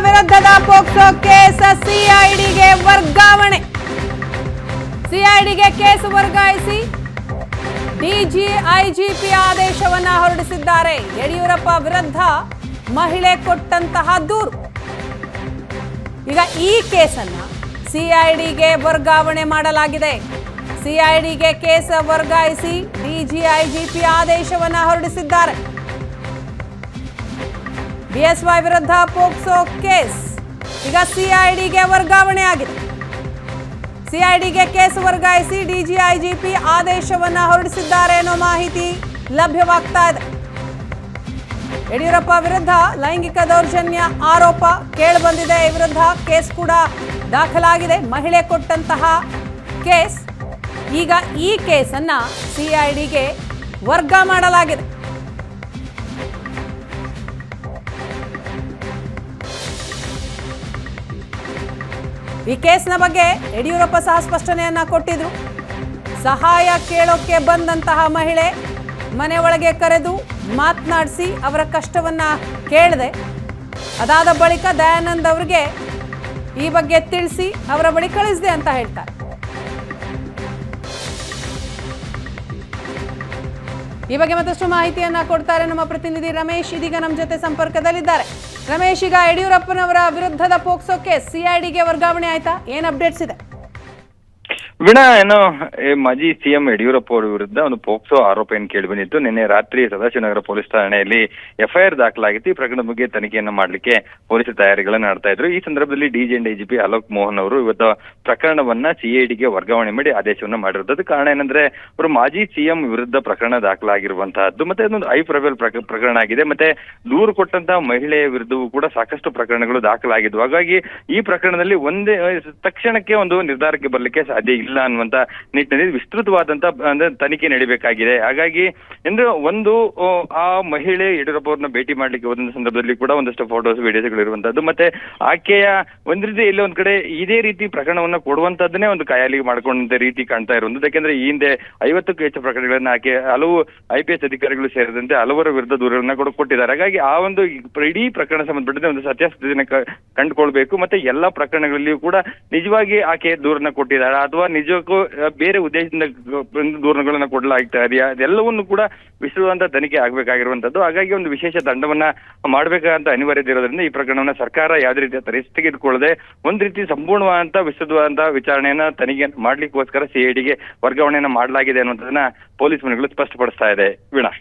ವಿರುದ್ಧದ POCSO case ಸಿಐಡಿಗೆ ವರ್ಗಾವಣೆ. ಸಿಐಡಿಗೆ case ವರ್ಗಾಯಿಸಿ ಐಜಿಪಿ ಆದೇಶವನ್ನ ಹೊರಡಿಸಿದ್ದಾರೆ. ಯಡಿಯೂರಪ್ಪ ವಿರುದ್ಧ ಮಹಿಳೆ ಕೊಟ್ಟಂತಹ ದೂರು. ಈಗ ಈ ಕೇಸನ್ನ ಸಿಐಡಿಗೆ ವರ್ಗಾವಣೆ ಮಾಡಲಾಗಿದೆ. ಸಿಐಡಿಗೆ ಕೇಸ್ ವರ್ಗಾಯಿಸಿ ಐಜಿಪಿ ಆದೇಶವನ್ನ ಹೊರಡಿಸಿದ್ದಾರೆ. ಬಿಎಸ್ವೈ ವಿರುದ್ಧ ಪೋಕ್ಸೋ ಕೇಸ್ ಈಗ ಸಿಐಡಿಗೆ ವರ್ಗಾವಣೆ ಆಗಿದೆ. ಸಿಐಡಿಗೆ ಕೇಸ್ ವರ್ಗಾಯಿಸಿ ಐಜಿಪಿ ಆದೇಶವನ್ನ ಹೊರಡಿಸಿದ್ದಾರೆ ಅನ್ನೋ ಮಾಹಿತಿ ಲಭ್ಯವಾಗ್ತಾ ಇದೆ. ಯಡಿಯೂರಪ್ಪ ವಿರುದ್ಧ ಲೈಂಗಿಕ ದೌರ್ಜನ್ಯ ಆರೋಪ ಕೇಳಿಬಂದಿದೆ. ಈ ವಿರುದ್ಧ ಕೇಸ್ ಕೂಡ ದಾಖಲಾಗಿದೆ. ಮಹಿಳೆ ಕೊಟ್ಟಂತಹ ಕೇಸ್. ಈಗ ಈ ಕೇಸನ್ನ ಸಿಐಡಿಗೆ ವರ್ಗ ಮಾಡಲಾಗಿದೆ. ಈ ಕೇಸ್ನ ಬಗ್ಗೆ ಯಡಿಯೂರಪ್ಪ ಸಹ ಸ್ಪಷ್ಟನೆಯನ್ನ ಕೊಟ್ಟಿದ್ರು. ಸಹಾಯ ಕೇಳೋಕೆ ಬಂದಂತಹ ಮಹಿಳೆ ಮನೆ ಒಳಗೆ ಕರೆದು ಮಾತನಾಡಿಸಿ ಅವರ ಕಷ್ಟವನ್ನ ಕೇಳಿದೆ. ಅದಾದ ಬಳಿಕ ದಯಾನಂದ್ ಅವರಿಗೆ ಈ ಬಗ್ಗೆ ತಿಳಿಸಿ ಅವರ ಬಳಿ ಕಳಿಸಿದೆ ಅಂತ ಹೇಳ್ತಾರೆ. ಈ ಬಗ್ಗೆ ಮತ್ತಷ್ಟು ಮಾಹಿತಿಯನ್ನ ಕೊಡ್ತಾರೆ ನಮ್ಮ ಪ್ರತಿನಿಧಿ ರಮೇಶ್. ಇದೀಗ ನಮ್ಮ ಜೊತೆ ಸಂಪರ್ಕದಲ್ಲಿದ್ದಾರೆ. ರಮೇಶ್, ಈಗ ಯಡಿಯೂರಪ್ಪನವರ ವಿರುದ್ಧದ ಪೋಕ್ಸೋ ಕೇಸ್ ಸಿಐಡಿಗೆ ವರ್ಗಾವಣೆ ಆಯ್ತಾ? ಏನ್ ಅಪ್ಡೇಟ್ಸ್ ಇದೆ? ವೀಣಾ, ಮಾಜಿ ಸಿಎಂ ಯಡಿಯೂರಪ್ಪ ಅವರ ವಿರುದ್ಧ ಒಂದು ಪೋಕ್ಸೋ ಆರೋಪ ಏನು ಕೇಳಿ ಬಂದಿತ್ತು. ನಿನ್ನೆ ರಾತ್ರಿ ಸದಾಶಿವನಗರ ಪೊಲೀಸ್ ಠಾಣೆಯಲ್ಲಿ ಎಫ್ಐಆರ್ ದಾಖಲಾಗಿತ್ತು. ಈ ಪ್ರಕರಣದ ಬಗ್ಗೆ ತನಿಖೆಯನ್ನು ಮಾಡಲಿಕ್ಕೆ ಪೊಲೀಸ್ ತಯಾರಿಗಳನ್ನು ನಡೆಸ್ತಾ ಇದ್ರು. ಈ ಸಂದರ್ಭದಲ್ಲಿ ಐಜಿಪಿ ಅಲೋಕ್ ಮೋಹನ್ ಅವರು ಇವತ್ತು ಪ್ರಕರಣವನ್ನ ಸಿಐಡಿಗೆ ವರ್ಗಾವಣೆ ಮಾಡಿ ಆದೇಶವನ್ನ ಮಾಡಿರೋದು. ಕಾರಣ ಏನಂದ್ರೆ ಅವರು ಮಾಜಿ ಸಿಎಂ ವಿರುದ್ಧ ಪ್ರಕರಣ ದಾಖಲಾಗಿರುವಂತಹದ್ದು, ಮತ್ತೆ ಅದೊಂದು ಹೈ ಪ್ರೊಫೈಲ್ ಪ್ರಕರಣ ಆಗಿದೆ. ಮತ್ತೆ ದೂರು ಕೊಟ್ಟಂತಹ ಮಹಿಳೆಯ ವಿರುದ್ಧವೂ ಕೂಡ ಸಾಕಷ್ಟು ಪ್ರಕರಣಗಳು ದಾಖಲಾಗಿದ್ವು. ಹಾಗಾಗಿ ಈ ಪ್ರಕರಣದಲ್ಲಿ ಒಂದೇ ತಕ್ಷಣಕ್ಕೆ ಒಂದು ನಿರ್ಧಾರಕ್ಕೆ ಬರಲಿಕ್ಕೆ ಸಾಧ್ಯ ಇಲ್ಲ ಅನ್ನುವಂತ ನಿಟ್ಟಿನಲ್ಲಿ ವಿಸ್ತೃತವಾದಂತ ತನಿಖೆ ನಡೀಬೇಕಾಗಿದೆ. ಹಾಗಾಗಿ ಒಂದು ಆ ಮಹಿಳೆ ಯಡಿಯೂರಪ್ಪ ಅವ್ರನ್ನ ಭೇಟಿ ಮಾಡ್ಲಿಕ್ಕೆ ಹೋದಂತ ಸಂದರ್ಭದಲ್ಲಿ ಕೂಡ ಒಂದಷ್ಟು ಫೋಟೋಸ್ ವಿಡಿಯೋಸ್ಗಳು ಇರುವಂತದ್ದು, ಮತ್ತೆ ಆಕೆಯ ಒಂದ್ ರೀತಿ ಎಲ್ಲ ಒಂದ್ ಕಡೆ ಇದೇ ರೀತಿ ಪ್ರಕರಣವನ್ನ ಕೊಡುವಂತದ್ದನ್ನೇ ಒಂದು ಕಾಯಾಲಿಗೆ ಮಾಡ್ಕೊಂಡಂತ ರೀತಿ ಕಾಣ್ತಾ ಇರುವಂತದ್ದು. ಯಾಕೆಂದ್ರೆ ಈ ಹಿಂದೆ 50ಕ್ಕೂ ಹೆಚ್ಚು ಪ್ರಕರಣಗಳನ್ನ ಆಕೆ ಹಲವು IPS ಅಧಿಕಾರಿಗಳು ಸೇರಿದಂತೆ ಹಲವರ ವಿರುದ್ಧ ದೂರನ್ನ ಕೂಡ ಕೊಟ್ಟಿದ್ದಾರೆ. ಹಾಗಾಗಿ ಆ ಒಂದು ಇಡೀ ಪ್ರಕರಣ ಸಂಬಂಧಪಟ್ಟಂತೆ ಒಂದು ಸತ್ಯಾಸತ್ಯತೆಯನ್ನು ಕಂಡುಕೊಳ್ಬೇಕು. ಮತ್ತೆ ಎಲ್ಲಾ ಪ್ರಕರಣಗಳಲ್ಲಿಯೂ ಕೂಡ ನಿಜವಾಗಿ ಆಕೆ ದೂರನ್ನ ಕೊಟ್ಟಿದ್ದಾರೆ ಅಥವಾ ನಿಜಕ್ಕೂ ಬೇರೆ ಉದ್ದೇಶದಿಂದ ದೂರಗಳನ್ನ ಕೊಡಲಾಗ್ತಾ ಇದೆಯಾ, ಅದೆಲ್ಲವನ್ನು ಕೂಡ ವಿಸ್ತೃತವಾದ ತನಿಖೆ ಆಗ್ಬೇಕಾಗಿರುವಂತದ್ದು. ಹಾಗಾಗಿ ಒಂದು ವಿಶೇಷ ತಂಡವನ್ನ ಮಾಡಬೇಕಂತ ಅನಿವಾರ್ಯತೆ ಇರೋದ್ರಿಂದ ಈ ಪ್ರಕರಣವನ್ನ ಸರ್ಕಾರ ಯಾವುದೇ ರೀತಿಯ ತೆಗೆದುಕೊಳ್ಳದೆ ಒಂದ್ ರೀತಿ ಸಂಪೂರ್ಣವಾದಂತ ವಿಸ್ತೃತವಾದಂತಹ ವಿಚಾರಣೆಯನ್ನ ತನಿಖೆ ಮಾಡ್ಲಿಕ್ಕೋಸ್ಕರ ಸಿಐಡಿಗೆ ವರ್ಗಾವಣೆಯನ್ನ ಮಾಡಲಾಗಿದೆ ಅನ್ನುವಂಥದ್ದನ್ನ ಪೊಲೀಸ್ ಮೂಲಗಳು ಸ್ಪಷ್ಟಪಡಿಸ್ತಾ ಇದೆ. ವೀಣಾ,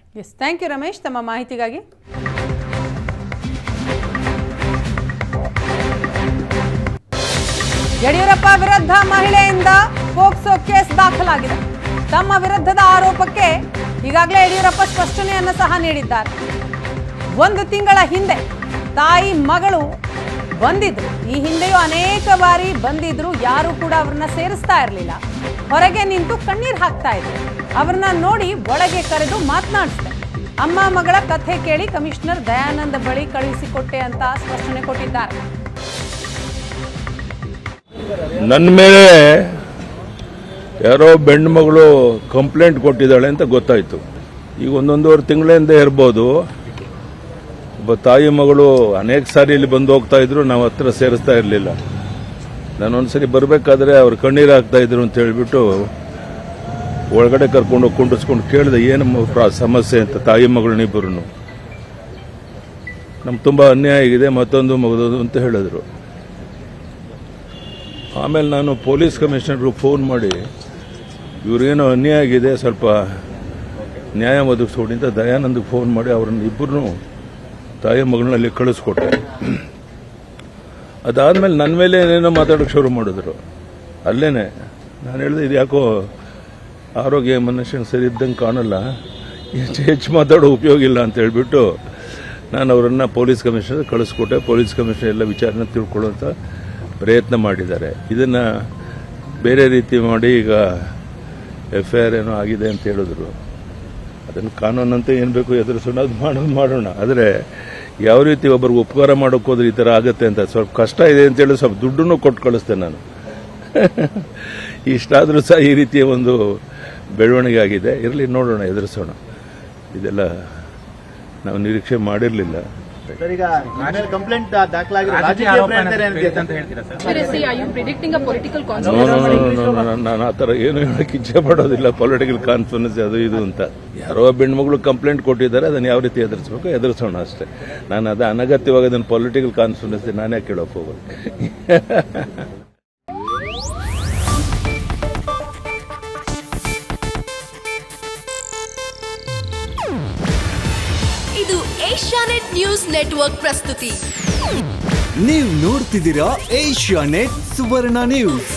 ಥ್ಯಾಂಕ್ ಯು ರಮೇಶ್ ತಮ್ಮ ಮಾಹಿತಿಗಾಗಿ. ಯಡಿಯೂರಪ್ಪ ವಿರುದ್ಧ ಮಹಿಳೆಯಿಂದ ಪೋಕ್ಸೋ ಕೇಸ್ ದಾಖಲಾಗಿದೆ. ತಮ್ಮ ವಿರುದ್ಧದ ಆರೋಪಕ್ಕೆ ಈಗಾಗಲೇ ಯಡಿಯೂರಪ್ಪ ಸ್ಪಷ್ಟನೆಯನ್ನು ಸಹ ನೀಡಿದ್ದಾರೆ. 1 ತಿಂಗಳ ಹಿಂದೆ ತಾಯಿ ಮಗಳು ಬಂದಿದ್ರು. ಈ ಹಿಂದೆಯೂ ಅನೇಕ ಬಾರಿ ಬಂದಿದ್ರು. ಯಾರು ಕೂಡ ಅವ್ರನ್ನ ಸೇರಿಸ್ತಾ ಇರಲಿಲ್ಲ. ಹೊರಗೆ ನಿಂತು ಕಣ್ಣೀರು ಹಾಕ್ತಾ ಇದ್ರು. ಅವ್ರನ್ನ ನೋಡಿ ಒಳಗೆ ಕರೆದು ಮಾತನಾಡಿಸಿದೆ. ಅಮ್ಮ ಮಗಳ ಕಥೆ ಕೇಳಿ ಕಮಿಷನರ್ ದಯಾನಂದ್ ಬಳಿ ಕಳುಹಿಸಿಕೊಟ್ಟೆ ಅಂತ ಸ್ಪಷ್ಟನೆ ಕೊಟ್ಟಿದ್ದಾರೆ. ನನ್ನ ಮೇಲೆ ಯಾರೋ ಬೆಣ್ಣು ಮಗಳು ಕಂಪ್ಲೇಂಟ್ ಕೊಟ್ಟಿದ್ದಾಳೆ ಅಂತ ಗೊತ್ತಾಯ್ತು. ಈಗ 1.5 ತಿಂಗಳಿಂದ ಇರ್ಬೋದು. ಒಬ್ಬ ತಾಯಿ ಮಗಳು ಅನೇಕ ಸಾರಿ ಇಲ್ಲಿ ಬಂದು ಹೋಗ್ತಾ ಇದ್ರು. ನಾವು ಹತ್ರ ಸೇರಿಸ್ತಾ ಇರಲಿಲ್ಲ. ನಾನು ಒಂದ್ಸರಿ ಬರಬೇಕಾದ್ರೆ ಅವ್ರು ಕಣ್ಣೀರು ಹಾಕ್ತಾ ಇದ್ರು ಅಂತ ಹೇಳ್ಬಿಟ್ಟು ಒಳಗಡೆ ಕರ್ಕೊಂಡು ಕುಂಡಿಸ್ಕೊಂಡು ಕೇಳಿದೆ ಏನು ಸಮಸ್ಯೆ ಅಂತ. ತಾಯಿ ಮಗಳನ್ನಿಬ್ಬರು ನಮ್ಗೆ ತುಂಬ ಅನ್ಯಾಯ ಆಗಿದೆ, ಮತ್ತೊಂದು ಮಗದೋದು ಅಂತ ಹೇಳಿದ್ರು. ಆಮೇಲೆ ನಾನು ಪೊಲೀಸ್ ಕಮಿಷನರ್ಗೆ ಫೋನ್ ಮಾಡಿ ಇವ್ರಿಗೇನೋ ಅನ್ಯಾಯ ಆಗಿದೆ, ಸ್ವಲ್ಪ ನ್ಯಾಯ ಒದಗಿಸ್ಕೊಡಿ ಅಂತ ದಯಾನಂದ್ಗೆ ಫೋನ್ ಮಾಡಿ ಅವ್ರನ್ನ ಇಬ್ಬರನ್ನೂ ತಾಯಿ ಮಗಳನ್ನಲ್ಲಿ ಕಳಿಸ್ಕೊಟ್ಟೆ. ಅದಾದಮೇಲೆ ನನ್ನ ಮೇಲೆ ಏನೇನೋ ಮಾತಾಡೋಕ್ಕೆ ಶುರು ಮಾಡಿದ್ರು. ಅಲ್ಲೇನೆ ನಾನು ಹೇಳಿದೆ, ಇದು ಯಾಕೋ ಆರೋಗ್ಯ ಮನುಷ್ಯನ ಸರಿ ಇದ್ದಂಗೆ ಕಾಣಲ್ಲ, ಹೆಚ್ಚು ಮಾತಾಡೋ ಉಪಯೋಗ ಇಲ್ಲ ಅಂತ ಹೇಳ್ಬಿಟ್ಟು ನಾನು ಅವರನ್ನು ಪೊಲೀಸ್ ಕಮಿಷನರ್ ಕಳಿಸ್ಕೊಟ್ಟೆ. ಪೊಲೀಸ್ ಕಮಿಷನರ್ ಎಲ್ಲ ವಿಚಾರನ ತಿಳ್ಕೊಳ್ಳೋಂಥ ಪ್ರಯತ್ನ ಮಾಡಿದ್ದಾರೆ. ಇದನ್ನು ಬೇರೆ ರೀತಿ ಮಾಡಿ ಈಗ FIR ಏನೋ ಆಗಿದೆ ಅಂತ ಹೇಳಿದ್ರು. ಅದನ್ನು ಕಾನೂನಂತೆ ಏನು ಬೇಕು ಎದುರಿಸೋಣ, ಅದು ಮಾಡೋಣ. ಆದರೆ ಯಾವ ರೀತಿ ಒಬ್ಬರಿಗೆ ಉಪಕಾರ ಮಾಡೋಕೆ ಹೋದ್ರೆ ಈ ಥರ ಆಗುತ್ತೆ ಅಂತ ಸ್ವಲ್ಪ ಕಷ್ಟ ಇದೆ ಅಂತೇಳಿ ಸ್ವಲ್ಪ ದುಡ್ಡನ್ನು ಕೊಟ್ಟು ಕಳಿಸ್ತೇನೆ ನಾನು. ಇಷ್ಟಾದರೂ ಸಹ ಈ ರೀತಿಯ ಒಂದು ಬೆಳವಣಿಗೆ ಆಗಿದೆ. ಇರಲಿ, ನೋಡೋಣ, ಎದುರಿಸೋಣ. ಇದೆಲ್ಲ ನಾವು ನಿರೀಕ್ಷೆ ಮಾಡಿರಲಿಲ್ಲ. ಅಷ್ಟೇ. ಸರ್, ಈಗ ಕಂಪ್ಲೇಂಟ್ ದಾಖಲಾಗಿರೋ ರಾಜಕೀಯ ಪ್ರೇರಣೆ ಏನಿದೆ ಅಂತ ಹೇಳ್ತೀರಾ sir? Seriously, are you predicting a political no consequence? ನಾನು ಆ ಥರ ಏನು ಹೇಳಕ್ಕೆ ಇಚ್ಛೆ ಪಡೋದಿಲ್ಲ. ಪೊಲಿಟಿಕಲ್ ಕಾನ್ಫರೆನ್ಸ್ ಅದು ಇದು ಅಂತ. ಯಾರೋ ಹೆಣ್ಮಗಳು ಕಂಪ್ಲೇಂಟ್ ಕೊಟ್ಟಿದ್ದಾರೆ, ಅದನ್ನು ಯಾವ ರೀತಿ ಎದುರಿಸಬೇಕು ಎದುರಿಸೋಣ ಅಷ್ಟೇ. ನಾನು ಅದು ಅನಗತ್ಯವಾಗಿ ಅದನ್ನು ಪೊಲಿಟಿಕಲ್ ಕಾನ್ಫರೆನ್ಸ್ ನಾನೇ ಕೇಳೋಕೆ ಹೋಗೋದು. ಇದು ಏಷ್ಯಾನೆಟ್ ನ್ಯೂಸ್ ನೆಟ್ವರ್ಕ್ ಪ್ರಸ್ತುತಿ. ನೀವು ನೋಡ್ತಿದ್ದೀರಾ ಏಷ್ಯಾನೆಟ್ ಸುವರ್ಣ ನ್ಯೂಸ್.